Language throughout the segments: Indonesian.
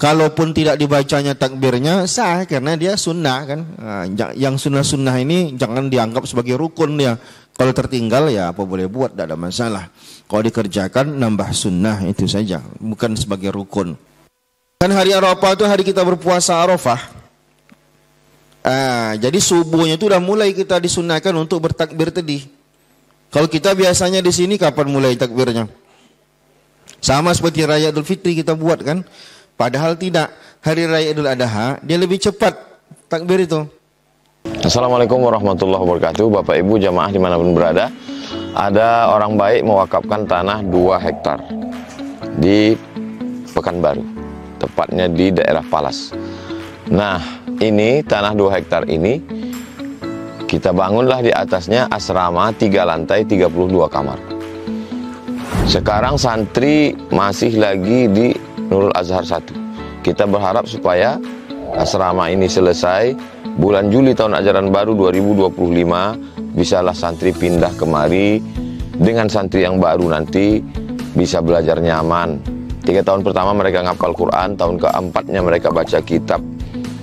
Kalaupun tidak dibacanya takbirnya sah karena dia sunnah kan. Yang sunnah-sunnah ini jangan dianggap sebagai rukun ya. Kalau tertinggal ya apa boleh buat, tidak ada masalah. Kalau dikerjakan nambah sunnah itu saja, bukan sebagai rukun. Kan hari Arafah itu hari kita berpuasa Arafah. Jadi subuhnya itu udah mulai kita disunahkan untuk bertakbir tadi. Kalau kita biasanya di sini kapan mulai takbirnya? Sama seperti Raya Idul Fitri kita buat kan? Padahal tidak. Hari Raya Idul Adha dia lebih cepat takbir itu. Assalamualaikum warahmatullahi wabarakatuh. Bapak Ibu jamaah dimanapun berada, ada orang baik mewakafkan tanah 2 hektar di Pekanbaru, tepatnya di daerah Palas. Nah, ini tanah 2 hektar ini kita bangunlah di atasnya asrama 3 lantai 32 kamar. Sekarang santri masih lagi di Nurul Azhar 1. Kita berharap supaya asrama ini selesai bulan Juli tahun ajaran baru 2025, bisalah santri pindah kemari. Dengan santri yang baru nanti bisa belajar nyaman. 3 tahun pertama mereka ngapal Quran, tahun keempatnya mereka baca kitab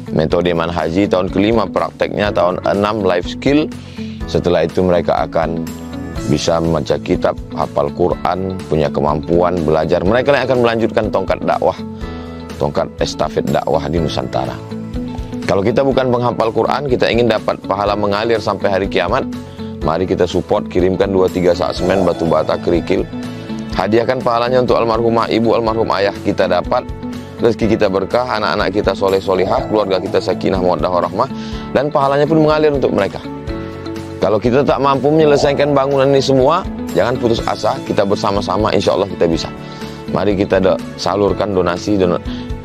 metode manhaji, tahun kelima prakteknya, tahun 6 life skill. Setelah itu mereka akan bisa membaca kitab, hafal Quran, punya kemampuan belajar. Mereka yang akan melanjutkan tongkat dakwah, tongkat estafet dakwah di Nusantara. Kalau kita bukan penghafal Quran, kita ingin dapat pahala mengalir sampai hari kiamat, mari kita support, kirimkan 2-3 sak semen, batu bata, kerikil. Hadiahkan pahalanya untuk almarhumah ibu, almarhum ayah kita dapat. Rezeki kita berkah, anak-anak kita soleh-solihah, keluarga kita sakinah, mawaddah, warahmah, dan pahalanya pun mengalir untuk mereka. Kalau kita tak mampu menyelesaikan bangunan ini semua, jangan putus asa, kita bersama-sama insya Allah kita bisa. Mari kita salurkan donasi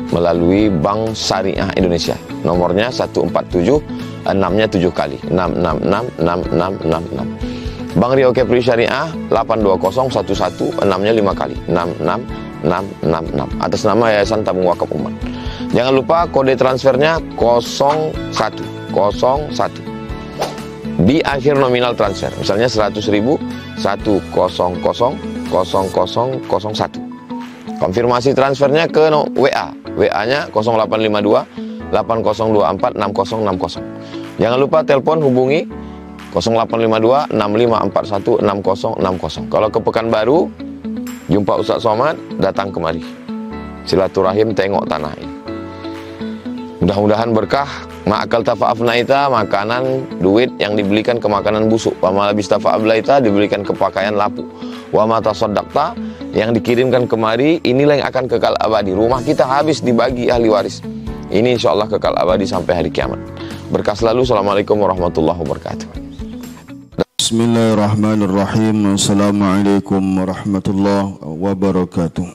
melalui Bank Syariah Indonesia. Nomornya 147, 6-nya 7 kali, 6666666. Bank Riau Kepri Syariah 82011, 6-nya 5 kali, 66666, atas nama Yayasan Tabung Wakaf Umat. Jangan lupa kode transfernya 0101 di akhir nominal transfer. Misalnya 100.000 1000001. Konfirmasi transfernya ke WA. WA-nya 0852 8024 6060. Jangan lupa telepon hubungi 0852 6541 6060. Kalau ke Pekanbaru, jumpa Ustaz Somad, datang kemari. Silaturahim, tengok tanah ini. Mudah-mudahan berkah. Ma'akal tafa'afnaita, makanan, duit yang dibelikan ke makanan busuk. Wa malabis tafa'ablaita, dibelikan ke pakaian lapuk. Wa mata soddakta, yang dikirimkan kemari, inilah yang akan kekal abadi. Rumah kita habis dibagi ahli waris. Ini insya Allah kekal abadi sampai hari kiamat. Berkah selalu. Assalamualaikum warahmatullahi wabarakatuh. Bismillahirrahmanirrahim. Assalamualaikum warahmatullahi wabarakatuh.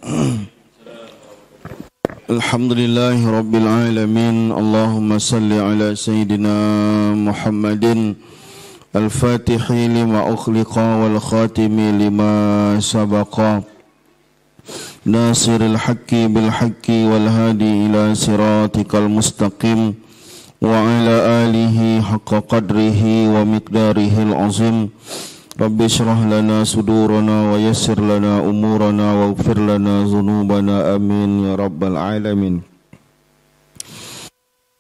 Alhamdulillahi rabbil alamin. Allahumma salli ala sayyidina Muhammadin al-fatihi lima ukhliqa wal khatimi lima sabaqa nasiril haqqi bil haqqi wal hadi ila siratikal mustaqim wa ala alihi haqqa qadrihi wa miqdarihil azim. Rabbi syrah lana sudurana wa yassir lana umurana wa gfir lana zunubana, amin ya rabbal alamin.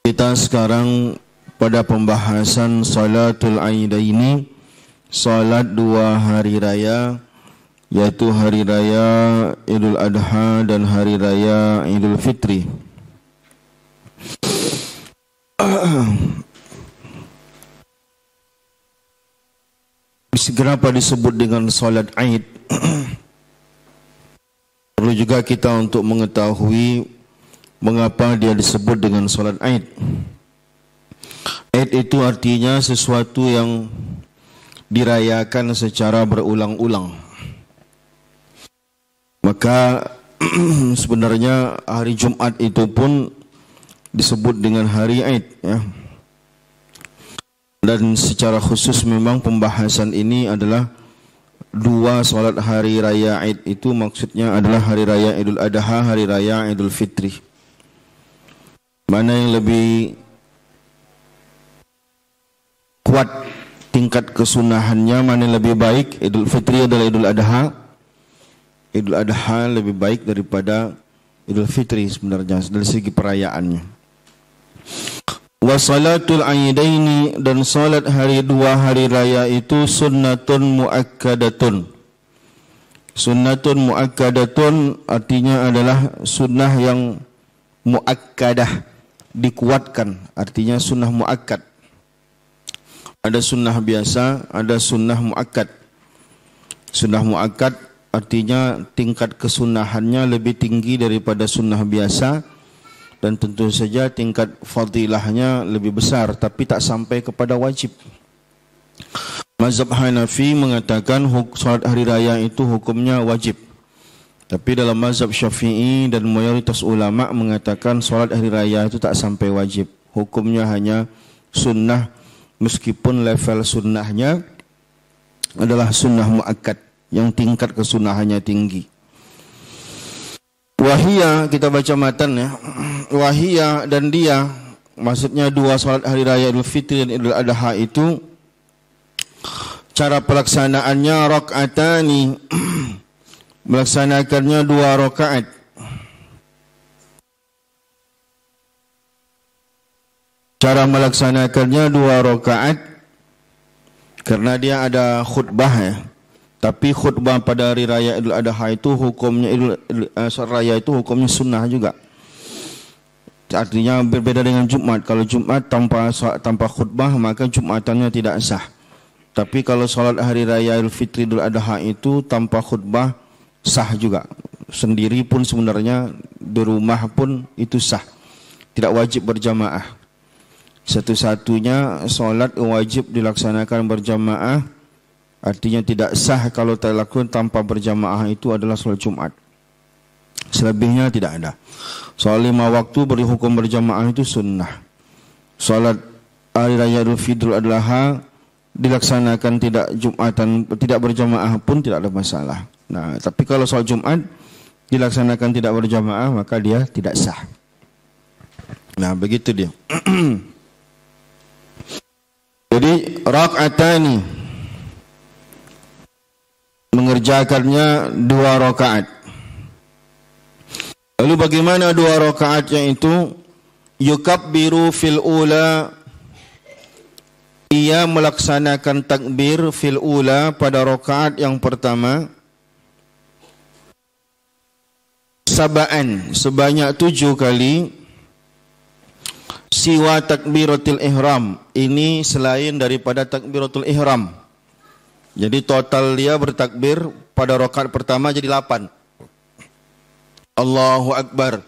Kita sekarang pada pembahasan salatul aidaini, salat 2 hari raya, yaitu hari raya Idul Adha dan hari raya Idul Fitri. Kenapa disebut dengan salat Aid? Perlu juga kita untuk mengetahui mengapa dia disebut dengan salat Aid. Aid itu artinya sesuatu yang dirayakan secara berulang-ulang. Maka sebenarnya hari Jumat itu pun disebut dengan hari Aid, ya. Dan secara khusus memang pembahasan ini adalah 2 salat hari raya Aid itu maksudnya adalah hari raya Idul Adha, hari raya Idul Fitri. Mana yang lebih kuat tingkat kesunahannya, mana yang lebih baik? Idul Fitri adalah Idul Adha. Idul Adha lebih baik daripada Idul Fitri sebenarnya dari segi perayaannya. Wa salatul aidaini, dan salat dua hari raya itu sunnatun muakkadatun. Sunnatun muakkadatun artinya adalah sunnah yang muakkadah, dikuatkan, artinya sunnah muakkad. Ada sunnah biasa, ada sunnah muakkad. Sunnah muakkad artinya tingkat kesunahannya lebih tinggi daripada sunnah biasa, dan tentu saja tingkat fadilahnya lebih besar, tapi tak sampai kepada wajib. Mazhab Hanafi mengatakan salat hari raya itu hukumnya wajib. Tapi dalam mazhab Syafi'i dan mayoritas ulama mengatakan salat hari raya itu tak sampai wajib. Hukumnya hanya sunnah, meskipun level sunnahnya adalah sunnah muakkad yang tingkat kesunahannya tinggi. Wahia, kita baca matan ya. Wahia, dan dia, maksudnya dua salat hari raya Idul Fitri dan Idul Adha itu cara pelaksanaannya rakaatani, melaksanakannya 2 rakaat. Cara melaksanakannya 2 rakaat karena dia ada khutbah ya. Tapi khutbah pada hari raya Idul Adha itu hukumnya raya itu hukumnya sunnah juga. Artinya berbeda dengan Jumat. Kalau Jumat tanpa khutbah maka Jumatannya tidak sah. Tapi kalau salat hari raya Idul Fitri Idul Adha itu tanpa khutbah sah juga. Sendiri pun sebenarnya di rumah pun itu sah. Tidak wajib berjamaah. Satu-satunya salat wajib dilaksanakan berjamaah, artinya tidak sah kalau dilakukan tanpa berjamaah itu adalah salat Jumat. Selebihnya tidak ada. Salat 5 waktu beri hukum berjamaah itu sunnah. Salat hari raya Idul Fitri Idul Adha dilaksanakan tidak Jumatan, tidak berjamaah pun tidak ada masalah. Nah, tapi kalau salat Jumat dilaksanakan tidak berjamaah maka dia tidak sah. Nah, begitu dia. Jadi rakaatani, mengerjakannya 2 rakaat. Lalu bagaimana 2 rakaatnya itu? Yukabbiru fil ula, ia melaksanakan takbir fil ula pada rakaat yang pertama sab'an, sebanyak 7 kali. Siwa takbiratul ihram, ini selain daripada takbiratul ihram. Jadi total dia bertakbir pada rakaat pertama jadi 8. Allahu Akbar,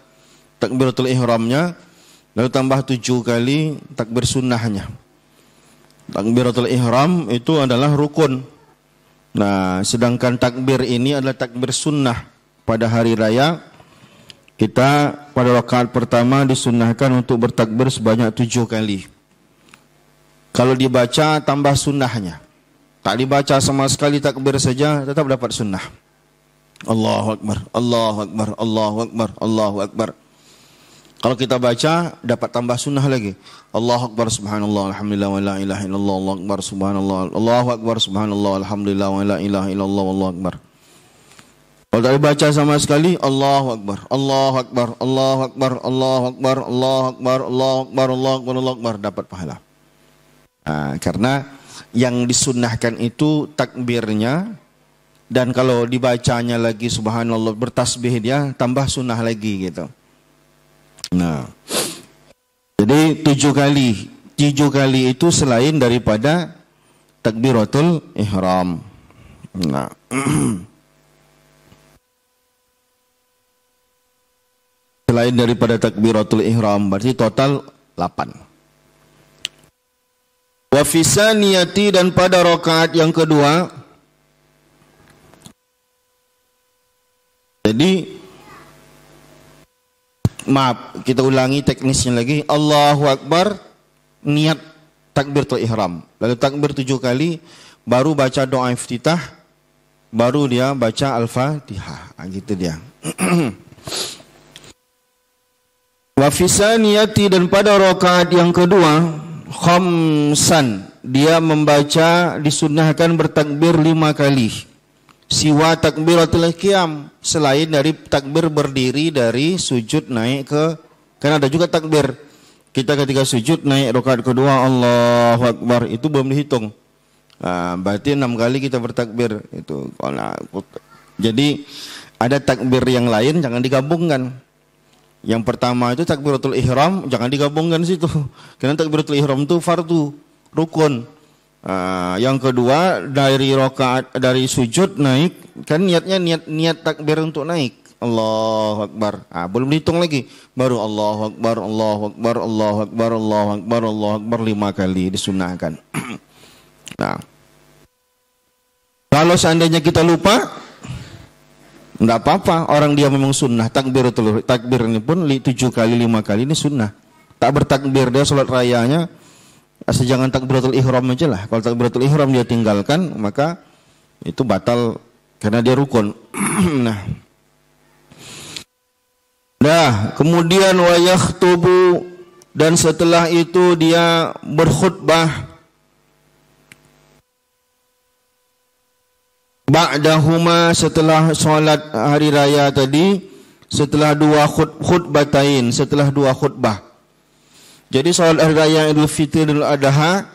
takbiratul ihramnya, lalu tambah 7 kali takbir sunnahnya. Takbiratul ihram itu adalah rukun. Nah, sedangkan takbir ini adalah takbir sunnah. Pada hari raya kita pada rakaat pertama disunnahkan untuk bertakbir sebanyak 7 kali. Kalau dibaca tambah sunnahnya. Tak dibaca sama sekali takbir saja tetap dapat sunnah. Allahu Akbar, Allahu Akbar, Allahu Akbar, Allahu Akbar. Kalau kita baca dapat tambah sunnah lagi. Allahu Akbar subhanallah alhamdulillah wa la ilaha illallah, Allahu Akbar subhanallah, Allahu Akbar subhanallah alhamdulillah wa la ilaha illallah, Allahu Akbar. Kalau tak dibaca sama sekali, Allahu Akbar, Allahu Akbar, Allahu Akbar, Allahu Akbar, Allahu Akbar, Allahu Akbar, Allahu Akbar, Allahu Akbar, dapat pahala. Nah, karena yang disunnahkan itu takbirnya, dan kalau dibacanya lagi subhanallah bertasbih dia tambah sunnah lagi gitu. Nah, jadi 7 kali itu selain daripada takbiratul ihram. Nah, selain daripada takbiratul ihram berarti total 8. Wa fi saniyati, dan pada rakaat yang kedua. Jadi maaf, kita ulangi teknisnya lagi. Allahu Akbar, niat takbiratul ihram. Lalu takbir 7 kali, baru baca doa iftitah, baru dia baca Al-Fatihah. Gitu dia. Wa fi saniyati, dan pada rakaat yang kedua, khamsan, dia membaca disunnahkan bertakbir 5 kali. siwa takbiratul qiyam, selain dari takbir berdiri dari sujud naik ke, kan ada juga takbir kita ketika sujud naik rakaat kedua Allahu Akbar, itu belum dihitung. Berarti 6 kali kita bertakbir itu. Jadi ada takbir yang lain jangan digabungkan. Yang pertama itu takbiratul ihram, jangan digabungkan situ. Karena takbiratul ihram itu fardu, rukun. Yang kedua dari sujud naik, kan niatnya niat takbir untuk naik. Allahu Akbar. Belum dihitung lagi. Baru Allahu Akbar, Allahu Akbar, Allahu Akbar, Allahu Akbar, Allahu Akbar 5 kali disunahkan. Nah, kalau seandainya kita lupa, enggak apa-apa, orang dia memang sunnah. Takbir ini pun 7 kali 5 kali ini sunnah. Tak bertakbir dia sholat rayanya, asal jangan takbiratul ihram aja lah. Kalau takbiratul ihram dia tinggalkan, maka itu batal karena dia rukun. Nah, kemudian wa yakhtubu, dan setelah itu dia berkhutbah. Ba'dahuma, setelah sholat hari raya tadi, setelah 2 khutbatain, setelah 2 khutbah. Jadi sholat hari raya Idul Fitri dan Idul Adha,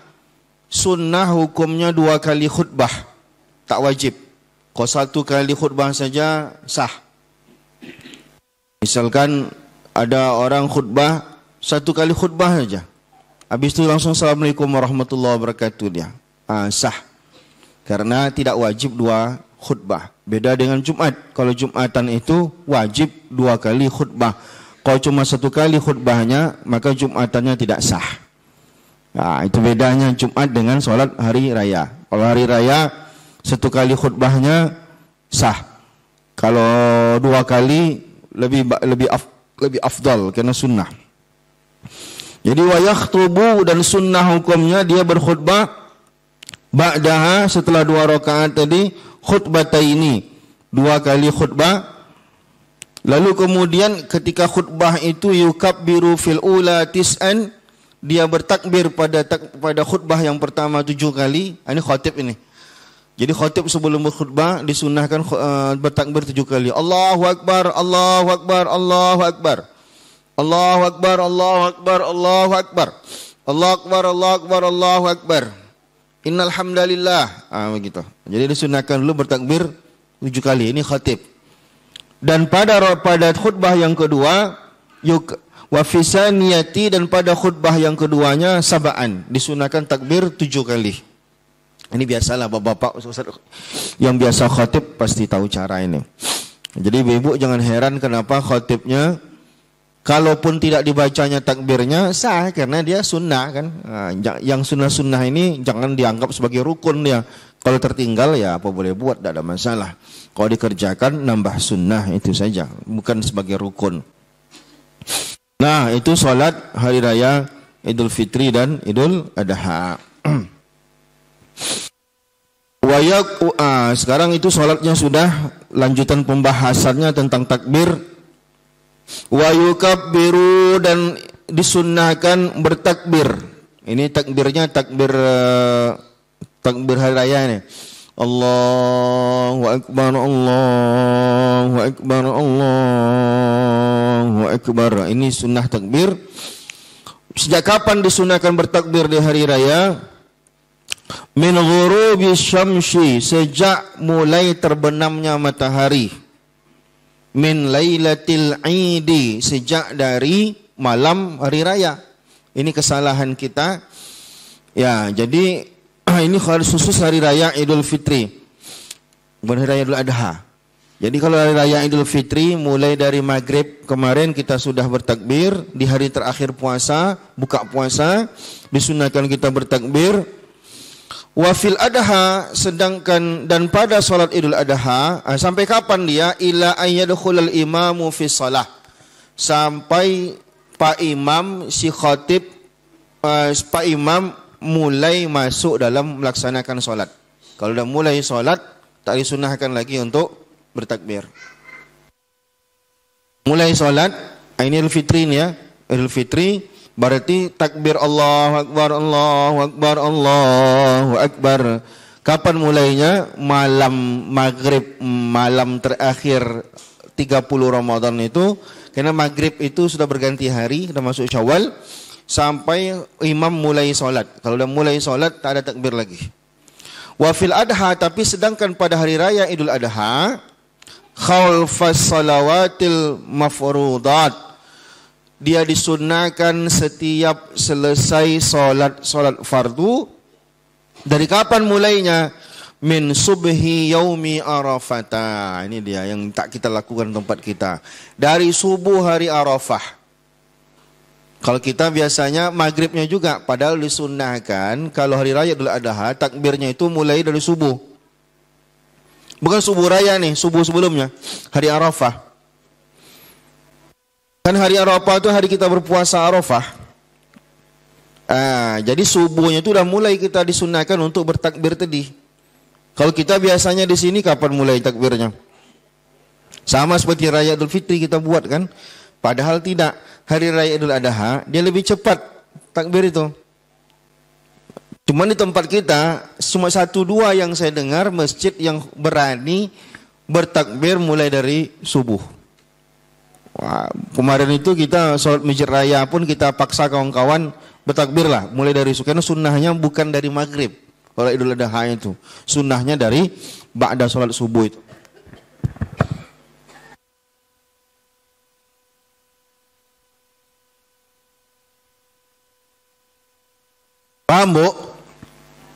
sunnah hukumnya 2 kali khutbah, tak wajib. Kalau 1 kali khutbah saja sah. Misalkan ada orang khutbah 1 kali khutbah saja, habis itu langsung Assalamualaikum warahmatullahi wabarakatuh dia, sah. Karena tidak wajib 2 khutbah. Beda dengan Jumat. Kalau Jumatan itu wajib 2 kali khutbah. Kalau cuma 1 kali khutbahnya, maka Jumatannya tidak sah. Itu bedanya Jumat dengan sholat hari raya. Kalau hari raya 1 kali khutbahnya sah. Kalau 2 kali lebih afdal karena sunnah. Jadi wa yakhtubu, dan sunnah hukumnya dia berkhutbah ba'daha, setelah 2 rakaat tadi, khutbataini, 2 kali khutbah. Lalu kemudian ketika khutbah itu yukabbiru fil ula tis'an, dia bertakbir pada khutbah yang pertama 7 kali. Ini khatib ini. Jadi khatib sebelum berkhutbah disunnahkan bertakbir 7 kali. Allahu Akbar, Allahu Akbar, Allahu Akbar. Allahu Akbar, Allahu Akbar, Allahu Akbar. Allahu Akbar, Allahu Akbar, Allahu Akbar. Innal hamdalillah. Begitu. Jadi disunnahkan dulu bertakbir 7 kali. Ini khatib. Dan pada khutbah yang kedua, wa fisaniyati, dan pada khutbah yang keduanya sab'an, disunnahkan takbir 7 kali. Ini biasalah bapak-bapak yang biasa khatib pasti tahu cara ini. Jadi ibu jangan heran kenapa khatibnya kalaupun tidak dibacanya takbirnya sah, karena dia sunnah kan. Yang sunnah-sunnah ini jangan dianggap sebagai rukun dia. Kalau tertinggal ya apa boleh buat, tidak ada masalah. Kalau dikerjakan nambah sunnah itu saja, bukan sebagai rukun. Nah, itu sholat hari raya Idul Fitri dan Idul Adha. Sekarang itu sholatnya sudah, lanjutan pembahasannya tentang takbir. Wa yukabbiru, dan disunnahkan bertakbir. Ini takbirnya takbir hari raya ini. Allahu Akbar, Allahu Akbar, Allahu Akbar. Ini sunnah takbir. Sejak kapan disunnahkan bertakbir di hari raya? Min ghurubi syamsi, sejak mulai terbenamnya matahari. Min lailatil idi, sejak dari malam hari raya. Ini kesalahan kita. Ya, jadi ini khusus hari raya Idul Fitri, bukan hari raya Idul Adha. Jadi kalau hari raya Idul Fitri mulai dari maghrib kemarin kita sudah bertakbir. Di hari terakhir puasa, buka puasa, disunahkan kita bertakbir. Wa fil adha, sedangkan dan pada salat Idul Adha, sampai kapan dia? Ila ayyadkhulal imamu fi shalah, sampai Pak Imam si khatib Pak Imam mulai masuk dalam melaksanakan salat. Kalau sudah mulai salat, tak disunahkan lagi untuk bertakbir. Mulai salat, ini Idul Fitri ya, Idul Fitri. Berarti takbir Allahu Akbar, Allahu Akbar, Allahu Akbar. Kapan mulainya? Malam maghrib, malam terakhir 30 Ramadan itu. Karena maghrib itu sudah berganti hari, sudah masuk Syawal, sampai imam mulai solat. Kalau sudah mulai solat, tak ada takbir lagi. Wa fil adha, tapi sedangkan pada hari raya Idul Adha, khalfas salawatil mafrudat, dia disunnahkan setiap selesai solat fardu. Dari kapan mulainya? Min subhi yaumi arafata. Ini dia yang tak kita lakukan tempat kita. Dari subuh hari Arafah. Kalau kita biasanya maghribnya juga, padahal disunnahkan kalau hari raya Idul Adha takbirnya itu mulai dari subuh. Bukan subuh raya nih, subuh sebelumnya, hari Arafah. Kan hari Arafah itu hari kita berpuasa Arafah. Jadi subuhnya itu udah mulai kita disunnahkan untuk bertakbir tadi. Kalau kita biasanya di sini kapan mulai takbirnya? Sama seperti raya Idul Fitri kita buat kan? Padahal tidak. Hari raya Idul Adha dia lebih cepat takbir itu. Cuma di tempat kita cuma 1-2 yang saya dengar masjid yang berani bertakbir mulai dari subuh. Wah, kemarin itu kita sholat masjid raya pun kita paksa kawan-kawan bertakbir lah mulai dari subuh. Karena sunnahnya bukan dari maghrib. Kalau Idul Adha itu sunnahnya dari ba'da sholat subuh itu. Paham Bu?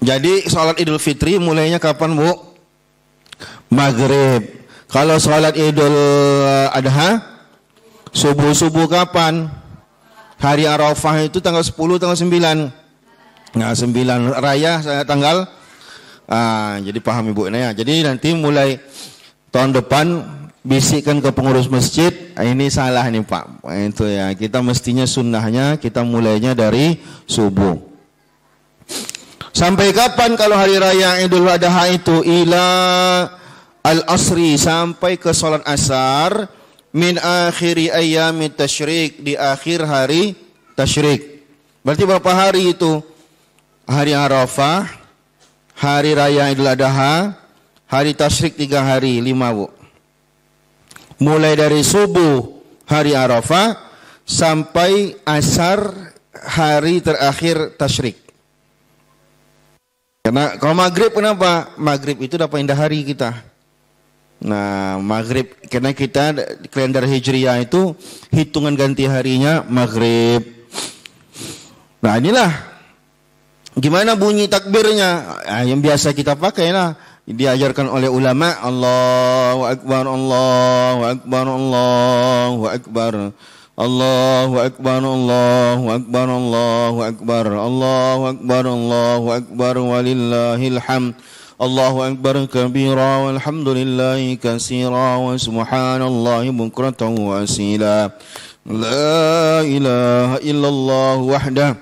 Jadi sholat Idul Fitri mulainya kapan Bu? Maghrib. Kalau sholat Idul Adha subuh-subuh kapan? Hari Arafah itu tanggal 10, tanggal 9. Nah 9 raya tanggal jadi paham Ibu ya. Jadi nanti mulai tahun depan bisikkan ke pengurus masjid, ini salah nih Pak. Itu ya, kita mestinya sunnahnya kita mulainya dari subuh. Sampai kapan kalau hari raya Idul Adha itu? Ila al-asri, sampai ke salat asar, min akhiri ayyamit tasyrik, di akhir hari tasyrik. Berarti berapa hari itu? Hari Arafah, hari raya Idul Adha, hari tasyrik 3 hari, 5 Bu. Mulai dari subuh hari Arafah sampai asar hari terakhir tasyrik. Karena kalau maghrib kenapa? Maghrib itu dapat indah hari kita. Nah maghrib, karena kita kalender Hijriah itu hitungan ganti harinya maghrib. Nah inilah gimana bunyi takbirnya, yang biasa kita pakai lah, diajarkan oleh ulama. Allahu Akbar, Allahu Akbar, Allahu Akbar, Allahu Akbar, Allahu Akbar, Allahu Akbar, Allahu Akbar, Allahu Akbar, walillahil hamd. Allahu Akbar kabira walhamdulillahi katsira wa subhanallahi bukratan wa asila. La ilaha illallah wahdah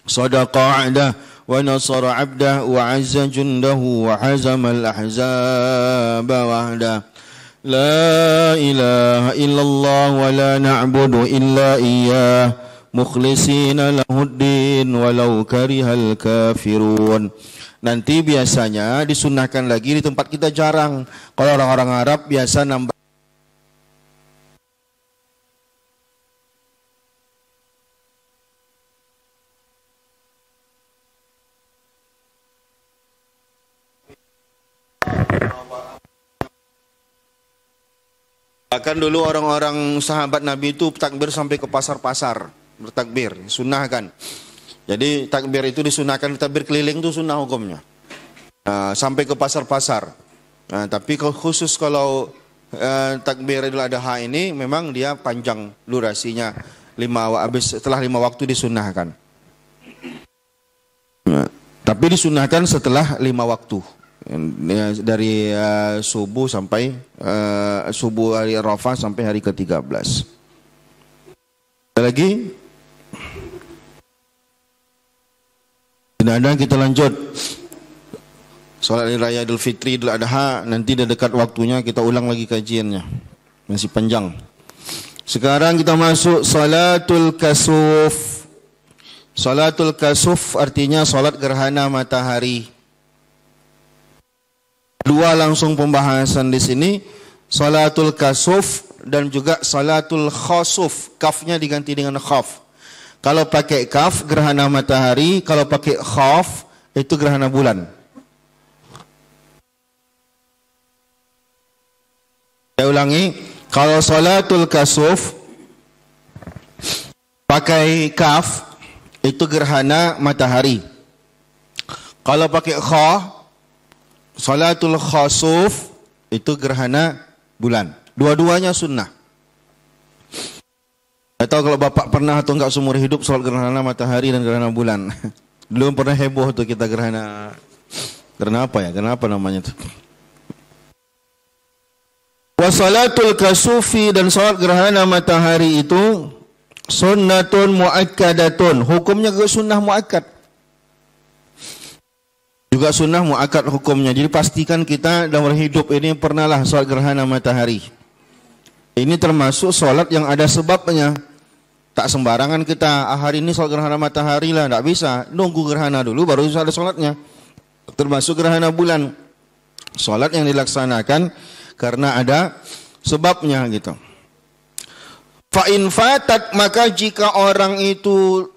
sadaqa 'abdah wa nasara 'abdah wa 'azza jundahu wa hazama al-ahzaba wahdah. La ilaha illallah wa la na'budu illa iyyah mukhlishina lahuddin walau karihal kafirun. Nanti biasanya disunahkan lagi di tempat kita jarang. Kalau orang-orang Arab biasa nambah. Bahkan dulu orang-orang sahabat Nabi itu takbir sampai ke pasar-pasar, bertakbir, sunnahkan. Jadi takbir itu disunahkan, takbir keliling itu sunnah hukumnya. Sampai ke pasar-pasar. Tapi khusus kalau takbir Idul Adha ini memang dia panjang durasinya, setelah 5 waktu disunahkan. Tapi disunahkan setelah 5 waktu. Dari subuh sampai subuh hari Arafah sampai hari ke-13. Ada lagi? Tidak ada, kita lanjut. Salat Raya Idul Fitri, Idul Adha, nanti dah dekat waktunya kita ulang lagi kajiannya. Masih panjang. Sekarang kita masuk Salatul Kasuf. Salatul Kasuf artinya salat gerhana matahari. Dua langsung pembahasan di sini, salatul kasuf dan juga salatul khasuf. Kafnya diganti dengan khaf. Kalau pakai kaf gerhana matahari, kalau pakai khaf itu gerhana bulan. Saya ulangi, kalau salatul kasuf pakai kaf itu gerhana matahari. Kalau pakai kha, salatul khasuf itu gerhana bulan. Dua-duanya sunnah. Saya tahu kalau bapak pernah atau enggak seumur hidup soal gerhana matahari dan gerhana bulan. Belum pernah heboh tuh kita gerhana apa ya? Gerhana apa namanya tuh? Wasalatul kasufi dan salat gerhana matahari itu sunnatun muakkadatun. Hukumnya juga sunnah muakkad. Juga sunnah muakkad hukumnya. Jadi pastikan kita dalam hidup ini pernahlah salat gerhana matahari. Ini termasuk salat yang ada sebabnya. Tak sembarangan kita hari ini salat gerhana matahari lah, tak bisa. Nunggu gerhana dulu baru ada salatnya. Termasuk gerhana bulan. Salat yang dilaksanakan karena ada sebabnya gitu. Fa in fatat, maka jika orang itu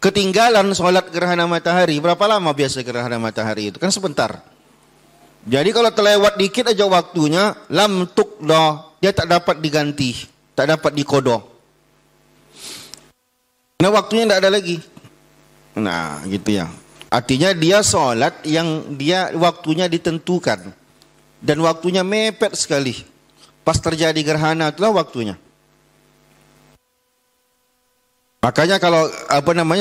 ketinggalan sholat gerhana matahari, berapa lama biasa gerhana matahari itu? Kan sebentar. Jadi kalau terlewat dikit aja waktunya, lam tuqda, dia tak dapat diganti, tak dapat dikodo. Nah waktunya tidak ada lagi. Nah gitu ya. Artinya dia sholat yang dia waktunya ditentukan. Dan waktunya mepet sekali. Pas terjadi gerhana itulah waktunya. Makanya kalau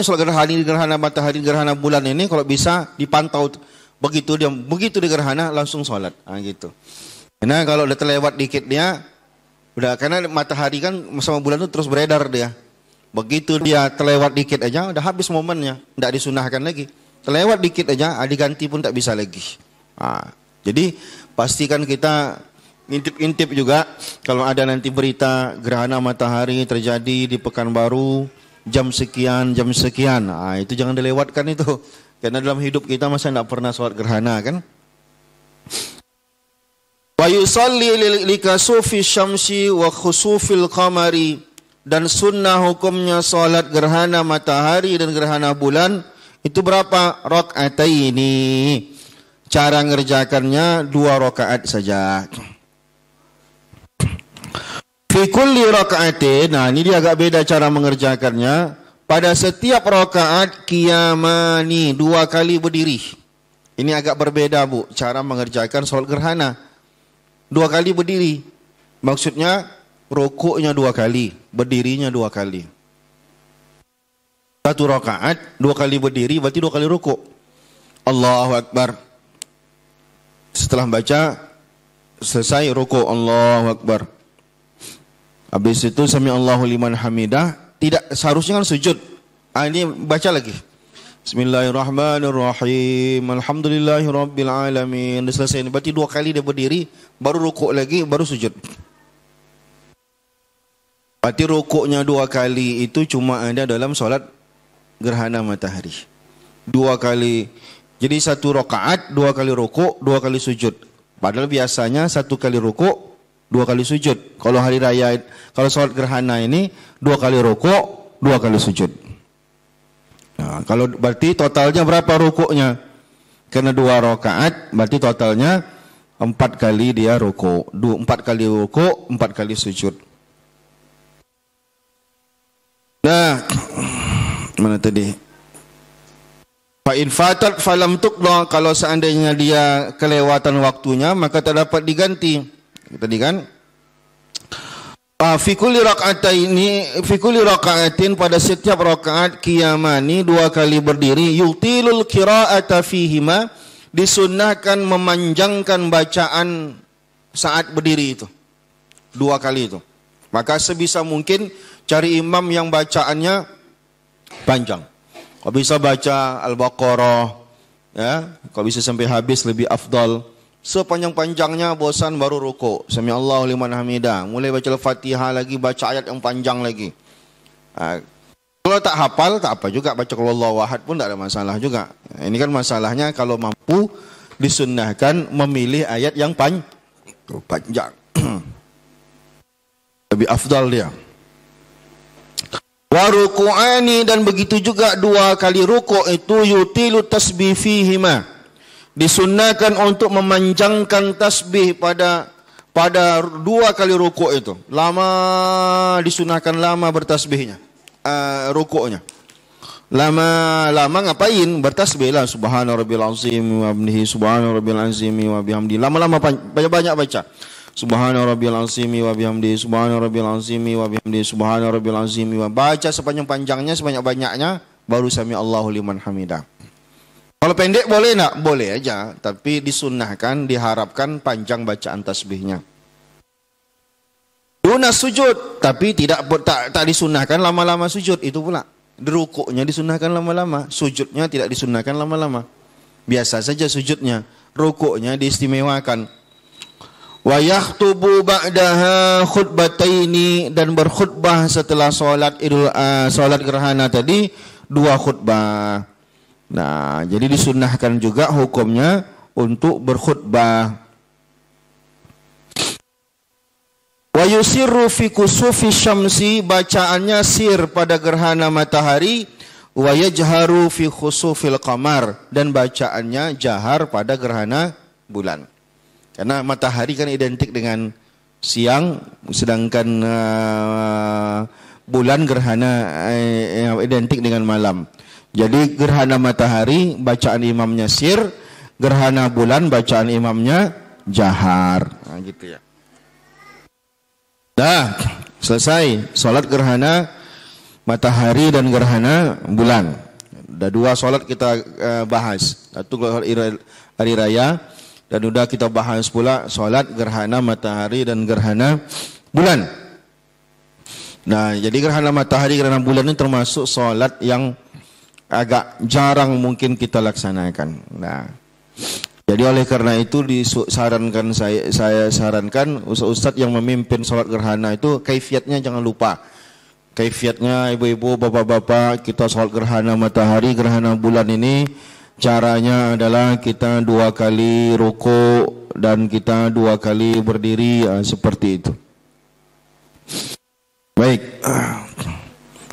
sholat gerhana matahari, gerhana bulan ini kalau bisa dipantau begitu di gerhana langsung sholat. Gitu. Karena kalau udah terlewat dikit dia udah, karena matahari kan sama bulan itu terus beredar dia. Begitu dia terlewat dikit aja udah habis momennya, tidak disunahkan lagi. Terlewat dikit aja diganti pun tak bisa lagi. Jadi pastikan kita intip-intip juga kalau ada nanti berita gerhana matahari terjadi di Pekanbaru jam sekian. Itu jangan dilewatkan itu. Karena dalam hidup kita masa tidak pernah sholat gerhana kan. Wa yusalli likasufi syamsi wa khusufil qamari, dan sunnah hukumnya sholat gerhana matahari dan gerhana bulan itu berapa? Rakaataini. Cara ngerjakannya 2 rakaat saja. Fi kulli rakaatin, nah ini dia agak beda cara mengerjakannya. Pada setiap rakaat qiyamani, 2 kali berdiri. Ini agak berbeda Bu, cara mengerjakan sholat gerhana. 2 kali berdiri. Maksudnya rukuknya 2 kali, berdirinya 2 kali. 1 rakaat, 2 kali berdiri, berarti 2 kali rukuk. Allahu Akbar. Setelah baca selesai rukuk, Allahu Akbar. Habis itu sami Allahu liman hamidah, tidak seharusnya kan sujud. Ini baca lagi. Bismillahirrahmanirrahim. Alhamdulillahirabbil alamin. Selesai. Berarti 2 kali dia berdiri, baru rukuk lagi, baru sujud. Berarti rukuknya 2 kali itu cuma ada dalam solat gerhana matahari. 2 kali. Jadi 1 rakaat, 2 kali rukuk, 2 kali sujud. Padahal biasanya 1 kali rukuk, 2 kali sujud. Kalau hari raya, kalau sholat gerhana ini 2 kali rukuk, 2 kali sujud. Nah, kalau berarti totalnya berapa rukuknya? Karena 2 rakaat, berarti totalnya 4 kali dia rukuk. 4 kali rukuk, 4 kali sujud. Nah, mana tadi? Fa in fatat falam tuqda, kalau seandainya dia kelewatan waktunya maka tak dapat diganti. Tadi kan? Fi kulli raka'atin, pada setiap rakaat qiyamani, 2 kali berdiri, yutilul qira'ata fihima, disunnahkan memanjangkan bacaan saat berdiri itu. 2 kali itu. Maka sebisa mungkin cari imam yang bacaannya panjang. Kalau bisa baca Al-Baqarah, ya, kalau bisa sampai habis lebih afdal. Sepanjang-panjangnya bosan baru rukuk. Sami Allahu liman hamidah. Mulai baca Al-Fatihah lagi, baca ayat yang panjang lagi. Kalau tak hafal, tak apa juga. Baca Qul Huwallahu Ahad pun tak ada masalah juga. Ini kan masalahnya kalau mampu disunnahkan memilih ayat yang panjang. Lebih afdal dia. Wa ruku'ani, dan begitu juga 2 kali rukuk itu yutilu tasbih fihima. Disunnahkan untuk memanjangkan tasbih pada 2 kali rukuk itu. Disunnahkan lama bertasbihnya. Rukuknya. Lama ngapain? Bertasbih lah. Subhana rabbil azim wa bihamdihi, subhana rabbil azim wa bihamdihi. Lama-lama banyak baca. Subhana rabbil azimi wa bihamdihi, subhana rabbil azimi wa bihamdihi, subhana rabbil azimi wa, baca sepanjang-panjangnya, sebanyak-banyaknya, baru sami Allahu liman hamidah. Kalau pendek boleh enggak? Boleh aja, tapi disunnahkan, diharapkan panjang bacaan tasbihnya. Duna sujud, tapi tak disunnahkan lama-lama sujud, itu pula. Rukuknya disunnahkan lama-lama, sujudnya tidak disunnahkan lama-lama. Biasa saja sujudnya, rukuknya diistimewakan. Wa yakhtubu ba'daha khutbataini, dan berkhutbah setelah salat gerhana tadi 2 khutbah. Nah, jadi disunnahkan juga hukumnya untuk berkhutbah. Wa yusirru fi kusufi syamsi, bacaannya sir pada gerhana matahari. Wa yajharu fi khusufil qamar, dan bacaannya jahar pada gerhana bulan. Karena matahari kan identik dengan siang, sedangkan bulan gerhana identik dengan malam. Jadi gerhana matahari bacaan imamnya sir, gerhana bulan bacaan imamnya jahar. Nah, gitu ya. Dah, selesai salat gerhana matahari dan gerhana bulan. Dah 2 salat kita bahas. Satu hari raya. Dan sudah kita bahas pula solat gerhana matahari dan gerhana bulan. Nah, jadi gerhana matahari, gerhana bulan ini termasuk solat yang agak jarang mungkin kita laksanakan. Nah, jadi oleh karena itu disarankan saya sarankan ustaz-ustaz yang memimpin solat gerhana itu kaifiatnya jangan lupa. Kaifiatnya ibu-ibu, bapak-bapak, kita solat gerhana matahari, gerhana bulan ini caranya adalah kita 2 kali rukuk dan kita 2 kali berdiri, seperti itu. Baik,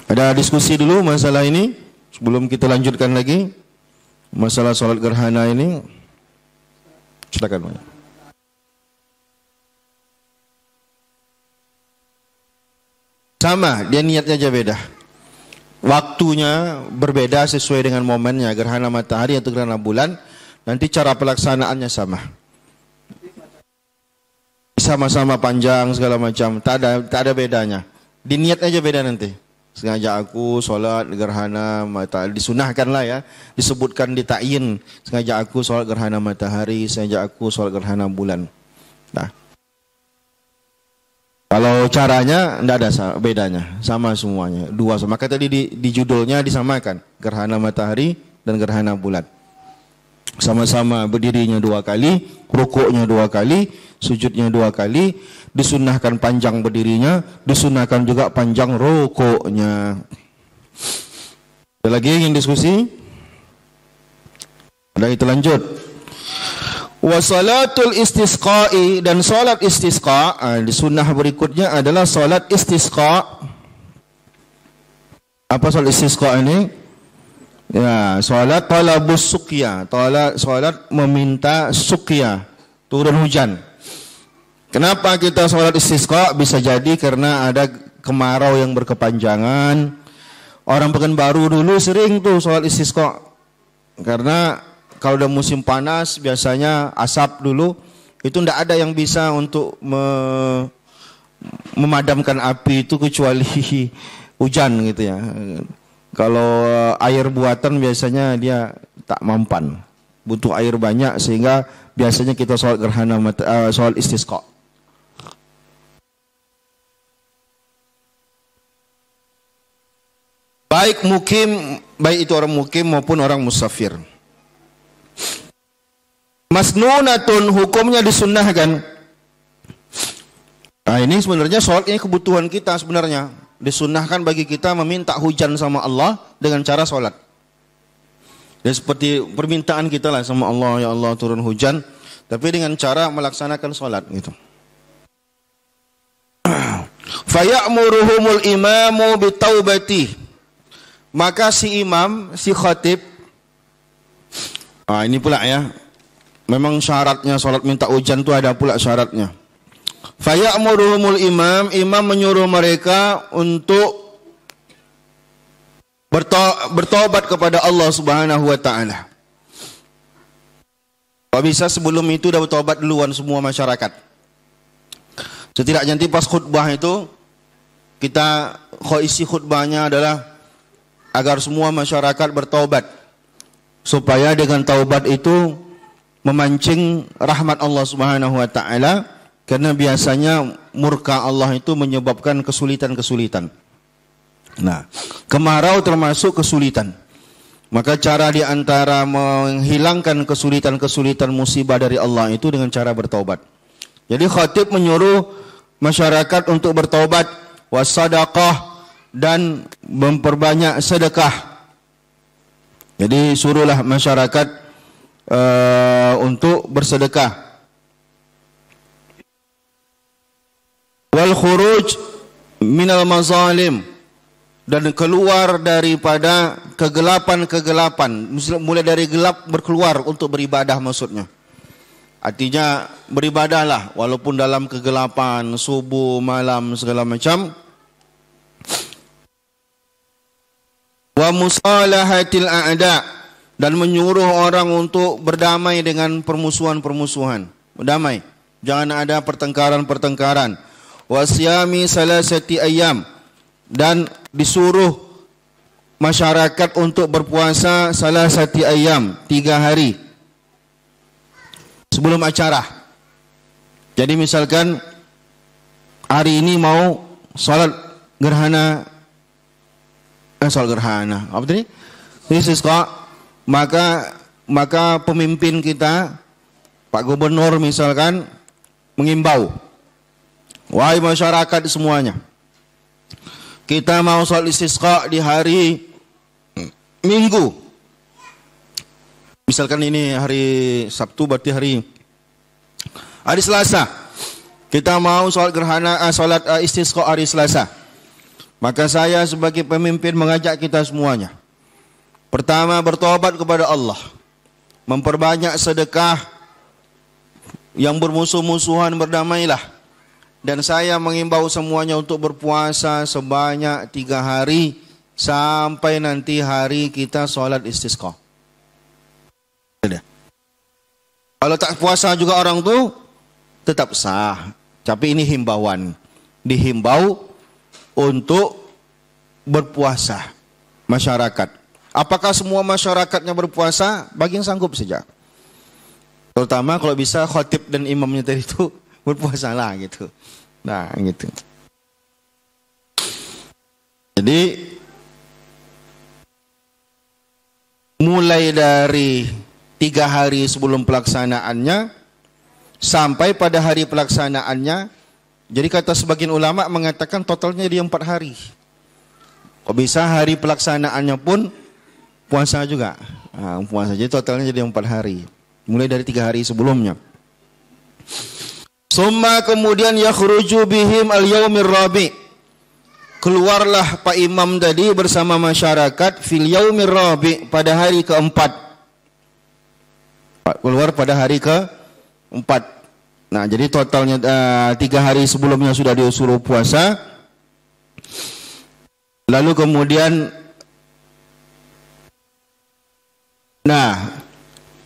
ada diskusi dulu masalah ini sebelum kita lanjutkan lagi masalah sholat gerhana ini. Silakan. Sama, dia niatnya aja beda. Waktunya berbeda sesuai dengan momennya, gerhana matahari atau gerhana bulan, nanti cara pelaksanaannya sama. Sama-sama panjang segala macam, tak ada bedanya. Di niat aja beda nanti. Sengaja aku sholat gerhana matahari, disunahkan lah ya, disebutkan di ta'yin. Sengaja aku sholat gerhana matahari, sengaja aku sholat gerhana bulan. Nah, kalau caranya tidak ada bedanya, sama semuanya, 2 sama. Maka tadi di judulnya disamakan, gerhana matahari dan gerhana bulan. Sama-sama berdirinya 2 kali, rukuknya 2 kali, sujudnya 2 kali, disunnahkan panjang berdirinya, disunnahkan juga panjang rukuknya. Ada lagi yang diskusi? Ada, itu lanjut. Wa salatul istisqa'i, dan salat istisqa, di sunnah berikutnya adalah salat istisqa. Apa salat istisqa ini? Ya, salat talabus suqya, salat meminta suqya, turun hujan. Kenapa kita salat istisqa? Bisa jadi karena ada kemarau yang berkepanjangan. Orang Pekanbaru dulu sering tuh salat istisqa. Karena kalau udah musim panas biasanya asap dulu, itu tidak ada yang bisa untuk memadamkan api itu kecuali hujan gitu ya. Kalau air buatan biasanya dia tak mampan, butuh air banyak, sehingga biasanya kita sholat gerhana sholat istisqa. Baik itu orang mukim maupun orang musafir. Masnunatun, hukumnya disunnahkan. Nah, ini sebenarnya sholat ini kebutuhan kita sebenarnya. Disunnahkan bagi kita meminta hujan sama Allah dengan cara sholat. Dan seperti permintaan kita lah sama Allah, ya Allah turun hujan, tapi dengan cara melaksanakan salat gitu. Faya'muruhumul imamu bitaubati. Maka si imam, si khatib, ini pula ya, memang syaratnya salat minta hujan itu ada pula syaratnya. Faya'muruhumul imam, imam menyuruh mereka untuk bertobat kepada Allah Subhanahu wa taala. Kalau bisa sebelum itu dah bertobat duluan semua masyarakat. Setidaknya nanti pas khutbah itu kita isi khutbahnya adalah agar semua masyarakat bertobat, supaya dengan taubat itu memancing rahmat Allah Subhanahu wa taala, karena biasanya murka Allah itu menyebabkan kesulitan-kesulitan. Nah, kemarau termasuk kesulitan. Maka cara di antara menghilangkan kesulitan-kesulitan musibah dari Allah itu dengan cara bertaubat. Jadi khatib menyuruh masyarakat untuk bertaubat, wasadaqah, dan memperbanyak sedekah. Jadi suruhlah masyarakat untuk bersedekah. Wal khuruj minal mazalim, dan keluar daripada kegelapan-kegelapan, mulai dari gelap berkeluar untuk beribadah maksudnya. Artinya beribadahlah walaupun dalam kegelapan, subuh, malam, segala macam. Wa musalahatil a'da, dan menyuruh orang untuk berdamai dengan permusuhan-permusuhan. Berdamai, jangan ada pertengkaran-pertengkaran. Wa siyami salasati ayyam, dan disuruh masyarakat untuk berpuasa salasati ayyam, 3 hari sebelum acara. Jadi misalkan hari ini mau salat gerhana, salat gerhana, apa tadi? Istisqa, maka pemimpin kita, Pak Gubernur misalkan, mengimbau, wahai masyarakat semuanya, kita mau salat istisqa di hari Minggu. Misalkan ini hari Sabtu, berarti hari Selasa. Kita mau salat gerhana, salat istisqa hari Selasa. Maka saya sebagai pemimpin mengajak kita semuanya. Pertama, bertobat kepada Allah. Memperbanyak sedekah, yang bermusuh-musuhan berdamailah. Dan saya mengimbau semuanya untuk berpuasa sebanyak 3 hari sampai nanti hari kita sholat istisqa. Kalau tak puasa juga orang tu tetap sah. Tapi ini himbauan. Dihimbau untuk berpuasa masyarakat. Apakah semua masyarakatnya berpuasa? Bagi yang sanggup saja. Terutama kalau bisa khatib dan imamnya tadi itu berpuasalah gitu. Nah gitu. Jadi mulai dari 3 hari sebelum pelaksanaannya sampai pada hari pelaksanaannya. Jadi kata sebagian ulama mengatakan totalnya di 4 hari. Kok bisa hari pelaksanaannya pun puasa juga. Puasa, jadi totalnya jadi 4 hari. Mulai dari 3 hari sebelumnya. Summa kemudian yakhruju bihim al-yaumir rabi'. Keluarlah Pak Imam tadi bersama masyarakat fil yaumir rabi', pada hari keempat. Keluar pada hari keempat. Nah, jadi totalnya 3 hari sebelumnya sudah disuruh puasa. Lalu kemudian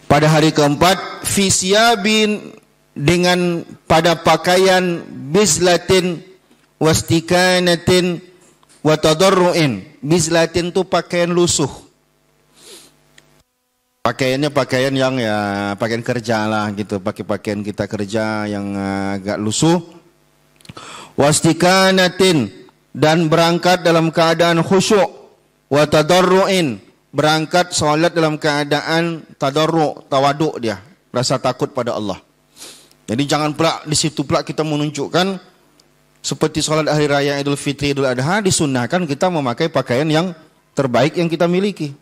pada hari keempat fisyabin, dengan pada pakaian bizlatin wastikanatin watadarruin. Bizlatin itu pakaian lusuh. Pakaiannya pakaian yang ya pakaian kerja lah gitu, pakai pakaian kita kerja yang agak lusuh. Wastikanatin, dan berangkat dalam keadaan khusyuk. Watadarruin, berangkat solat dalam keadaan tadarru', tawaduk, dia rasa takut pada Allah. Jadi jangan pula di situ pula kita menunjukkan seperti salat hari raya Idul Fitri, Idul Adha, disunnahkan kita memakai pakaian yang terbaik yang kita miliki.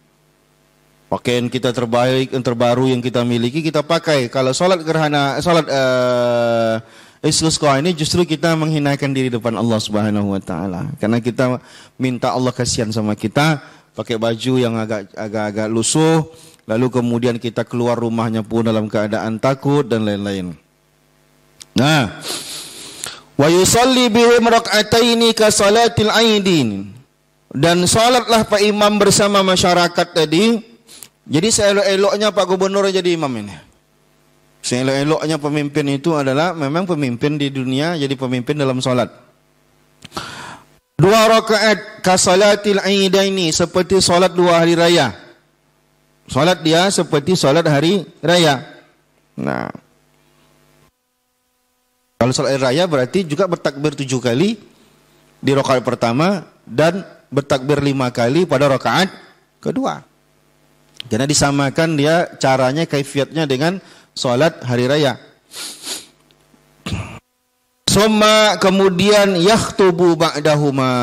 Pakaian kita terbaik, yang terbaru yang kita miliki kita pakai. Kalau salat gerhana, salat istisqa ini justru kita menghinakan diri depan Allah Subhanahu wa taala. Karena kita minta Allah kasihan sama kita, pakai baju yang agak lusuh, lalu kemudian kita keluar rumahnya pun dalam keadaan takut dan lain-lain. Nah, wa yusalli bihim rak'ataini ka salatil aidin. Dan salatlah Pak Imam bersama masyarakat tadi. Jadi seelok-eloknya Pak Gubernur jadi imam ini. Seelok-eloknya pemimpin itu adalah memang pemimpin di dunia, jadi pemimpin dalam salat. 2 rakaat ka salatil aidaini, seperti salat 2 hari raya. Salat dia seperti salat hari raya. Nah, kalau salat hari raya berarti juga bertakbir 7 kali di rakaat pertama dan bertakbir 5 kali pada rakaat kedua. Karena disamakan dia caranya, kaifiatnya dengan salat hari raya. Summa kemudian yakhtubu ba'dahuma.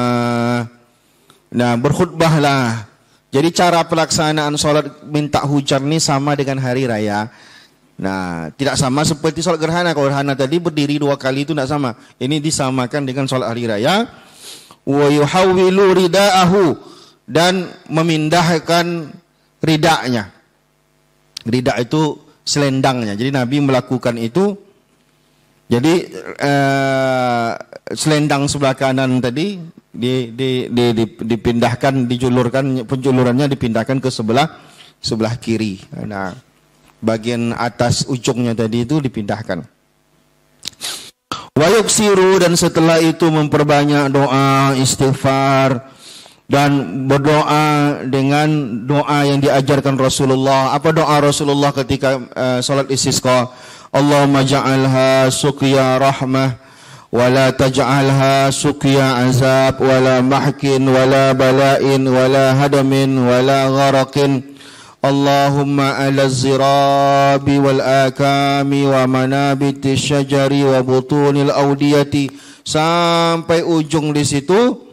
Nah, berkhutbahlah. Jadi cara pelaksanaan salat minta hujan ini sama dengan hari raya. Nah, tidak sama seperti salat gerhana. Kalau gerhana tadi berdiri 2 kali itu tidak sama. Ini disamakan dengan salat hari raya. Wa yuhawwilu ridaahu, dan memindahkan ridaknya. Ridak itu selendangnya. Jadi Nabi melakukan itu. Jadi selendang sebelah kanan tadi dipindahkan, dijulurkan, penjulurannya dipindahkan ke sebelah kiri. Nah, bagian atas ujungnya tadi itu dipindahkan. Wa yuksiru, dan setelah itu memperbanyak doa istighfar dan berdoa dengan doa yang diajarkan Rasulullah. Apa doa Rasulullah ketika salat istisqa? Allahumma ja'alha suqya rahmah wa la taj'alha suqya azab wa la mahkin wa la bala'in wa la hadamin wa la gharaqin. Allahumma ala zirabi wal akami wa manabiti syajari wa butunil audiyati, sampai ujung di situ.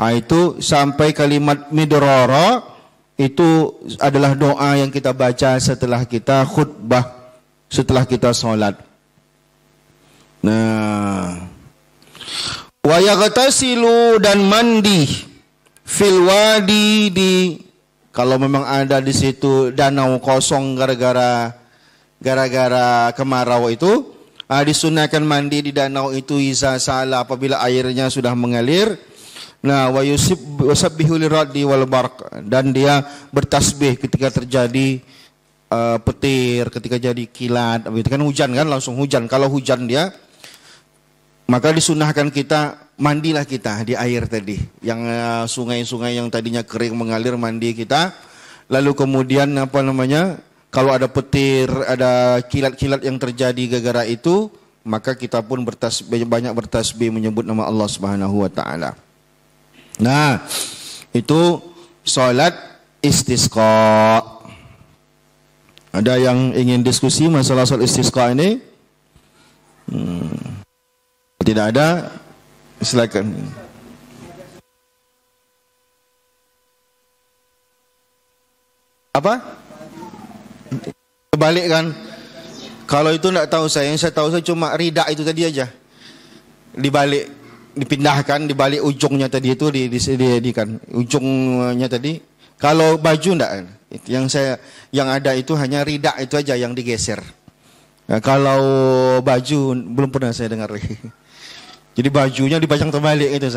Itu sampai kalimat midrara, itu adalah doa yang kita baca setelah kita khutbah, setelah kita sholat. Nah, wa yaghtasilu, dan mandi fil wadi, kalau memang ada di situ danau kosong gara-gara kemarau itu, disunahkan mandi di danau itu iza sala, apabila airnya sudah mengalir. Nah, wa yusabbihu liradi wal barq, dan dia bertasbih ketika terjadi petir, ketika jadi kilat. Itu kan hujan kan, langsung hujan. Kalau hujan dia, maka disunahkan kita mandilah kita di air tadi. Yang sungai-sungai yang tadinya kering mengalir, mandi kita. Lalu kemudian kalau ada petir, ada kilat-kilat yang terjadi gara-gara itu, maka kita pun banyak bertasbih menyebut nama Allah Subhanahu wa taala. Nah, itu salat istisqa. Ada yang ingin diskusi masalah salat istisqa ini? Tidak ada? Silakan. Apa? Kebalik kan? Kalau itu tidak tahu saya. Yang saya tahu saya cuma ridak itu tadi aja. Dibalik, dipindahkan di balik ujungnya tadi itu dijadikan ujungnya tadi. Kalau baju enggak, yang ada itu hanya ridak itu aja yang digeser. Nah, kalau baju belum pernah saya dengar. Jadi bajunya dipajang terbalik itu,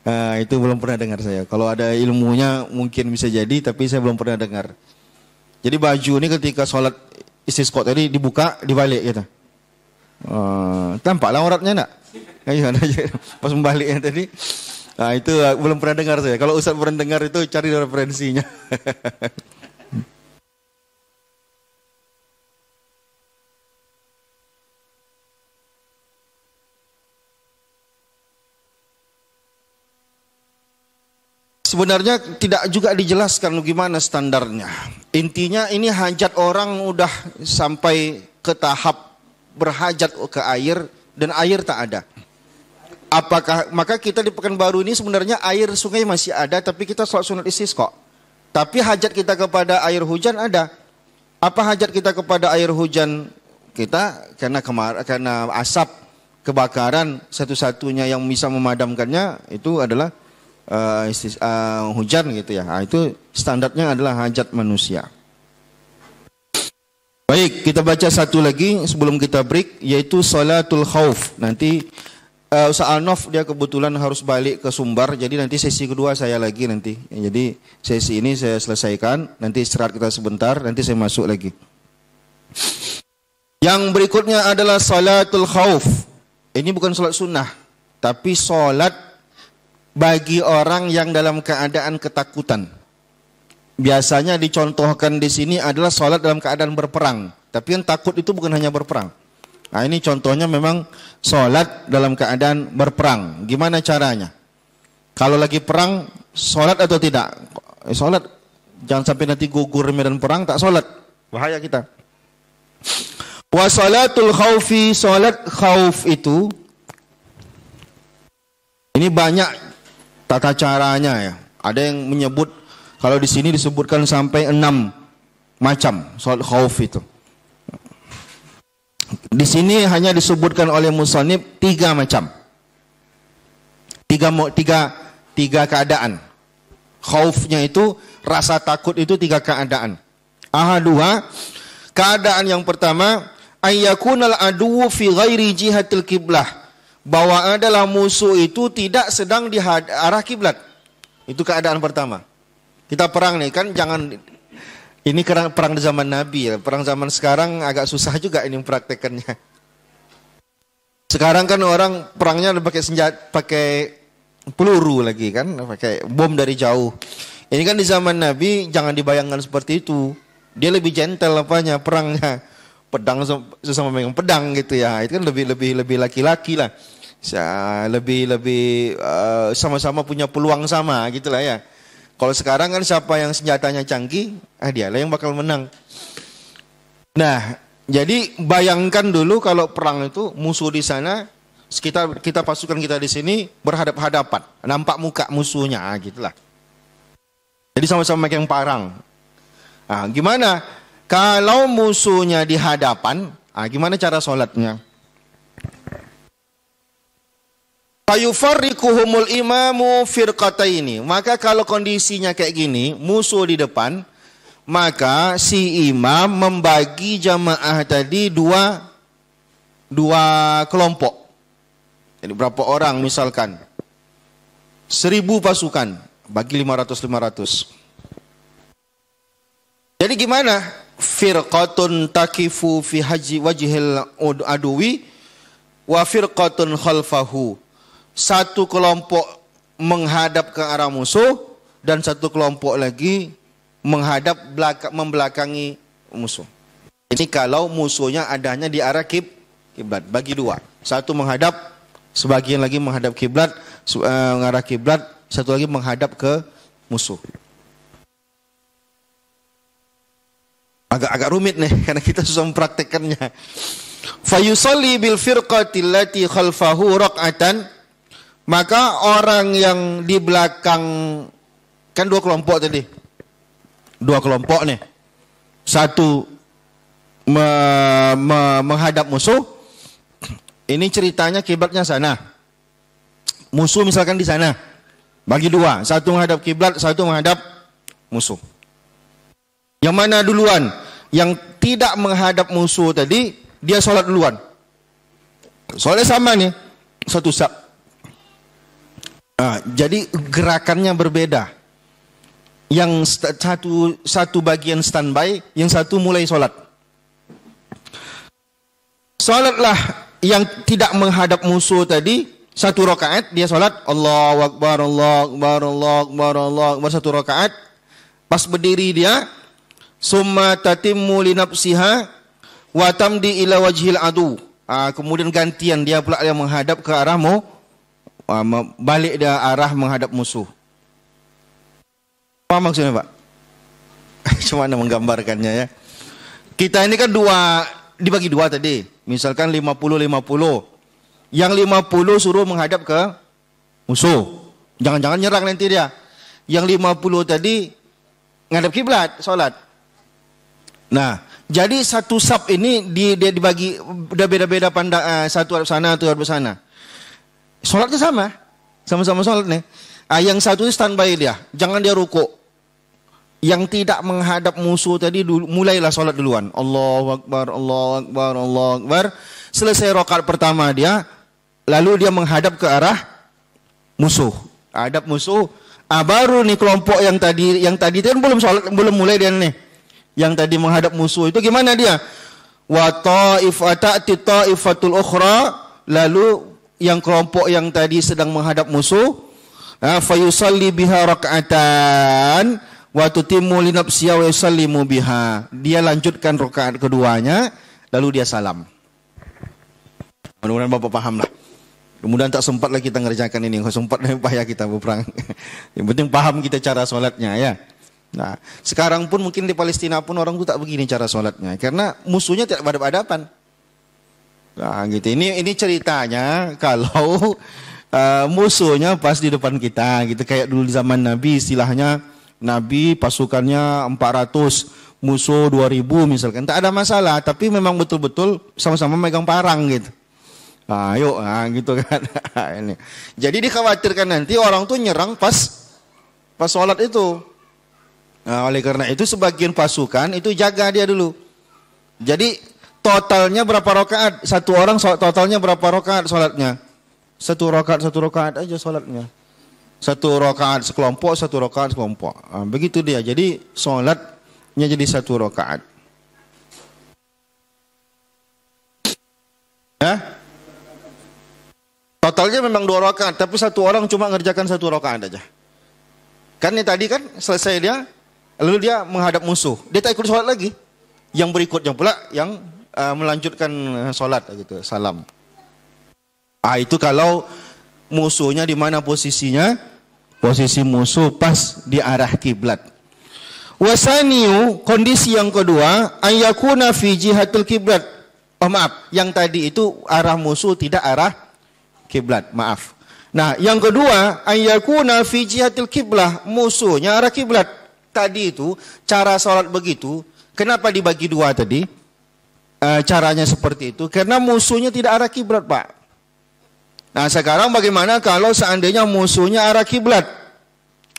nah, itu belum pernah dengar saya. Kalau ada ilmunya mungkin bisa jadi, tapi saya belum pernah dengar. Jadi baju ini ketika sholat istisqa tadi dibuka dibalik gitu. Tampaklah auratnya enggak? Ayo, pas membaliknya tadi. Nah, itu belum pernah dengar saya. Kalau Ustaz pernah dengar itu cari referensinya. Sebenarnya tidak juga dijelaskan gimana standarnya. Intinya ini hajat orang udah sampai ke tahap berhajat ke air dan air tak ada. Apakah maka kita di Pekanbaru ini sebenarnya air sungai masih ada, tapi kita sholat sunat istisqa. Tapi hajat kita kepada air hujan ada. Apa hajat kita kepada air hujan kita? Karena asap kebakaran, satu-satunya yang bisa memadamkannya itu adalah hujan gitu ya. Nah, itu standarnya adalah hajat manusia. Baik, kita baca satu lagi sebelum kita break, yaitu salatul khauf. Nanti Ustaz Alnof dia kebetulan harus balik ke Sumbar, jadi nanti sesi kedua saya lagi nanti. Jadi sesi ini saya selesaikan, nanti istirahat kita sebentar, nanti saya masuk lagi. Yang berikutnya adalah salatul khauf. Ini bukan salat sunnah, tapi salat bagi orang yang dalam keadaan ketakutan. Biasanya dicontohkan di sini adalah salat dalam keadaan berperang. Tapi yang takut itu bukan hanya berperang. Nah, ini contohnya memang sholat dalam keadaan berperang. Gimana caranya? Kalau lagi perang, sholat atau tidak? Sholat. Jangan sampai nanti gugur medan perang, tak sholat. Bahaya kita. Wa sholatul khawfi, sholat khawf itu, ini banyak tata caranya ya. Ada yang menyebut, kalau di sini disebutkan sampai 6 macam sholat khawf itu. Di sini hanya disebutkan oleh musannif 3 macam. Tiga keadaan. Khaufnya itu, rasa takut itu 3 keadaan. Ahaduha, keadaan yang pertama, ayyakunal aduwu fi ghairi jihatil kiblah. Bahwa adalah musuh itu tidak sedang di arah kiblat. Itu keadaan pertama. Kita perang nih kan, jangan. Ini perang di zaman Nabi ya. Perang zaman sekarang agak susah juga ini praktekannya. Sekarang kan orang perangnya pakai senjata, pakai peluru lagi kan, pakai bom dari jauh. Ini kan di zaman Nabi jangan dibayangkan seperti itu. Dia lebih gentle apanya perangnya. Pedang sesama megang pedang gitu ya. Itu kan lebih laki-laki lah. Lebih sama-sama punya peluang sama gitulah ya. Kalau sekarang kan siapa yang senjatanya canggih, dialah yang bakal menang. Nah, jadi bayangkan dulu kalau perang itu musuh di sana, kita pasukan kita di sini berhadap-hadapan, nampak muka musuhnya, gitulah. Jadi sama-sama megang parang. Nah, gimana? Kalau musuhnya di hadapan, gimana cara sholatnya? Fayufarriquhumul imamu firqataini. Maka kalau kondisinya kayak gini, musuh di depan, maka si imam membagi jamaah tadi dua kelompok. Jadi berapa orang misalkan? 1000 pasukan, bagi 500. Jadi gimana? Firqatun takifu fi wajhil aduwi wa firqatun khalfahu. Satu kelompok menghadap ke arah musuh dan satu kelompok lagi membelakangi musuh. Ini kalau musuhnya adanya di arah kiblat, bagi 2. Satu menghadap, sebagian lagi menghadap kiblat, mengarah kiblat, satu lagi menghadap ke musuh. Agak rumit nih karena kita susah mempraktekannya. Fayusalli bil firqatil lati khalfahu raq'atan. Maka orang yang di belakang, kan 2 kelompok tadi. 2 kelompok nih. Satu menghadap musuh. Ini ceritanya kiblatnya sana. Musuh misalkan di sana. Bagi 2. Satu menghadap kiblat, satu menghadap musuh. Yang mana duluan? Yang tidak menghadap musuh tadi, dia sholat duluan. Soalnya sama nih. Satu sab. Jadi gerakannya berbeda. Yang satu bagian standby, yang satu mulai sholat. Sholatlah yang tidak menghadap musuh tadi, 1 rakaat dia sholat, Allahu Akbar, Allahu Akbar, Allahu Akbar, Allahu Akbar, 1 rakaat. Pas berdiri dia, summa tatimmu li nafsiha wa tamdi ila wajhil adu. Kemudian gantian dia pula yang menghadap ke arahmu. Balik dia arah menghadap musuh. Apa maksudnya Pak? Cuma menggambarkannya ya. Kita ini kan dibagi 2 tadi. Misalkan 50-50. Yang 50 suruh menghadap ke musuh. Jangan-jangan nyerang nanti dia. Yang 50 tadi ngadap kiblat salat. Nah, jadi satu saf ini dia dibagi udah beda-beda pandang, satu hadap sana, satu hadap sana. Salatnya sama-sama salat nih. Yang satu itu standby dia, jangan dia rukuk. Yang tidak menghadap musuh tadi mulailah salat duluan. Allahu Akbar, Allahu Akbar, Allahu Akbar. Selesai rakaat pertama dia, lalu dia menghadap ke arah musuh. Hadap musuh. Baru nih kelompok yang tadi itu kan belum salat, belum mulai dia nih. Yang tadi menghadap musuh itu gimana dia? Wa ta'ifatul ukhra, lalu yang kelompok yang tadi sedang menghadap musuh, fayusalli biha raka'atan wa tutimmu li nafsihi wa yusallimu biha. Dia lanjutkan rakaat keduanya, lalu dia salam. Mudah-mudahan Bapak paham lah. Kemudian tak sempat lah kita ngerjakan ini, nggak sempat payah kita berperang. Yang penting paham kita cara sholatnya ya. Nah, sekarang pun mungkin di Palestina pun orang tuh tak begini cara sholatnya, karena musuhnya tidak berhadapan. Nah, gitu. Ini ceritanya kalau musuhnya pas di depan kita, gitu kayak dulu di zaman Nabi, istilahnya Nabi pasukannya 400, musuh 2000 misalkan, tak ada masalah, tapi memang betul-betul sama-sama megang parang gitu. Ayo, gitu kan. Ini. Jadi dikhawatirkan nanti orang tuh nyerang pas sholat itu. Nah, oleh karena itu sebagian pasukan itu jaga dia dulu. Jadi totalnya berapa rakaat? Satu orang totalnya berapa rakaat sholatnya? Satu rakaat aja sholatnya. Satu rakaat sekelompok, satu rakaat sekelompok. Begitu dia. Jadi sholatnya jadi satu rakaat. Ya? Totalnya memang 2 rakaat, tapi satu orang cuma ngerjakan 1 rakaat aja. Kan ini tadi kan selesai dia, lalu dia menghadap musuh. Dia tak ikut sholat lagi. Yang berikutnya pula yang melanjutkan sholat gitu, salam. Itu kalau musuhnya di mana posisinya? Posisi musuh pas di arah kiblat. Wasaniu, kondisi yang kedua, ayyakuna fi jihatul kiblat. Maaf, yang tadi itu arah musuh tidak arah kiblat, maaf. Nah, yang kedua, ayyakuna fi jihatil kiblah, musuhnya arah kiblat. Tadi itu cara salat begitu, kenapa dibagi 2 tadi? Caranya seperti itu karena musuhnya tidak arah kiblat, Pak. Nah, sekarang bagaimana kalau seandainya musuhnya arah kiblat?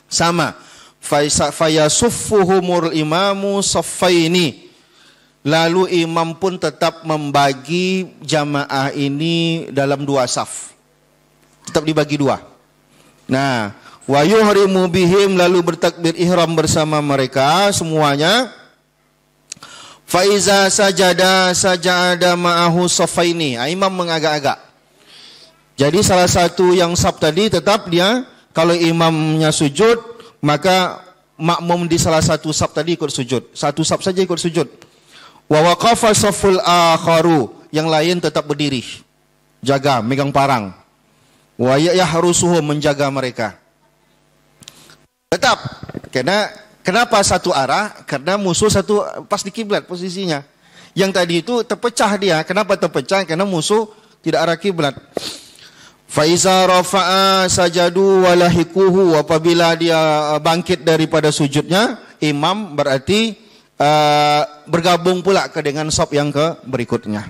Sama. Fayasuffuhumul imamu saffaini. Lalu imam pun tetap membagi jamaah ini dalam 2 saf. Tetap dibagi 2. Nah, wa yuhrimu bihim, lalu bertakbir ihram bersama mereka semuanya. Fa iza sajada ma'ahu safaini. Imam mengagak-agak. Jadi salah satu yang saf tadi tetap dia, kalau imamnya sujud, maka makmum di salah satu saf tadi ikut sujud. Satu saf saja ikut sujud. Wa waqafa saful akharu, yang lain tetap berdiri. Jaga, megang parang. Wa yahrusuhum, menjaga mereka. Tetap. Kenapa satu arah? Karena musuh satu pas di kiblat posisinya. Yang tadi itu terpecah dia. Kenapa terpecah? Karena musuh tidak arah kiblat. Fa iza rafa'a sajadu wa lahikuhu, apabila dia bangkit daripada sujudnya, imam berarti bergabung pula dengan saf yang berikutnya.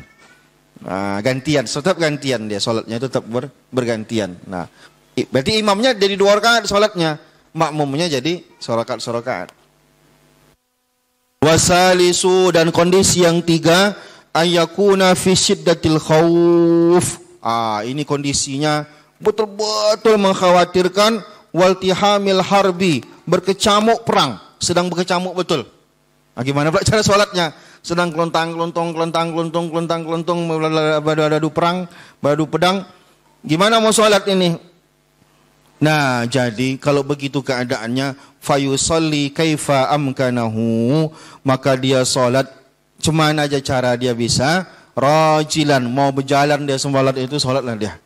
Gantian, tetap gantian dia solatnya, tetap bergantian. Nah, berarti imamnya jadi 2 rakaat solatnya, makmumnya jadi sorokat. Wasalisu, dan kondisi yang 3, ayyakuna fi syiddatil khauf. Ini kondisinya betul-betul mengkhawatirkan, waltihamil harbi, berkecamuk perang, sedang berkecamuk betul. Gimana pula cara solatnya? Sedang kelontang, badu perang, badu pedang. Gimana mau sholat ini? Nah, jadi kalau begitu keadaannya, fayusalli kaifa amkanahu, maka dia sholat cuman aja cara dia bisa, rajilan, mau berjalan dia sholat itu, sholatlah dia.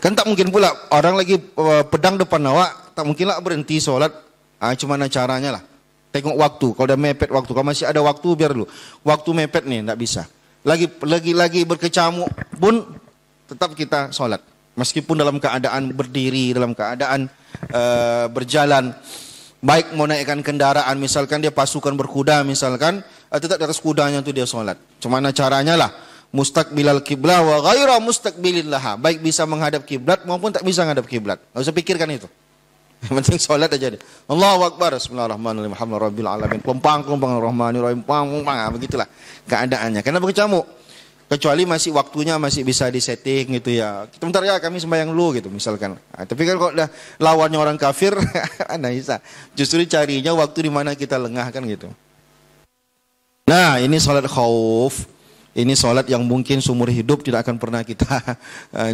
Kan tak mungkin pula orang lagi pedang depan awak, tak mungkin lah berhenti sholat. Cuman caranya lah. Tengok waktu, kalau udah mepet waktu, kalau masih ada waktu biar dulu. Waktu mepet nih, tak bisa. Lagi berkecamuk pun tetap kita sholat. Meskipun dalam keadaan berdiri, dalam keadaan berjalan. Baik mau naikkan kendaraan, misalkan dia pasukan berkuda misalkan, tetap di atas kudanya itu dia sholat. Cuma caranya lah, mustaqbilal kiblah wa ghaira mustaqbilin laha. Baik bisa menghadap kiblat maupun tak bisa menghadap kiblat. Enggak usah pikirkan itu. Yang penting sholat aja deh. Allahu Akbar, bismillahirrahmanirrahim, alhamdulillahirabbil alamin. Kompang rahmanirrahim, begitulah keadaannya. Karena berkecamuk. Kecuali masih waktunya masih bisa disetting gitu ya. Sebentar ya kami sembahyang dulu gitu misalkan. Nah, tapi kan kalau udah lawannya orang kafir, nah bisa. Justru carinya waktu di mana kita lengah kan gitu. Nah ini sholat khauf. Ini sholat yang mungkin seumur hidup tidak akan pernah kita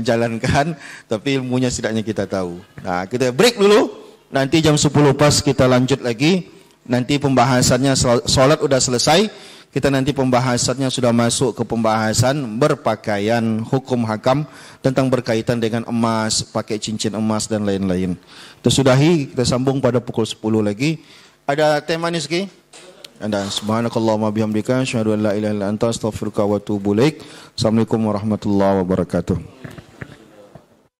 jalankan. Tapi ilmunya setidaknya kita tahu. Nah kita break dulu. Nanti jam 10 pas kita lanjut lagi. Nanti pembahasannya sholat udah selesai. Kita nanti pembahasannya sudah masuk ke pembahasan berpakaian, hukum hakam tentang berkaitan dengan emas, pakai cincin emas dan lain-lain. Kita sudahi, kita sambung pada pukul 10 lagi. Ada tema nih Ski? Ada. Subhanakallahumma bihamdika asyhadu an la ilaha illa anta astaghfiruka wa atubu ilaik. Assalamualaikum warahmatullahi wabarakatuh.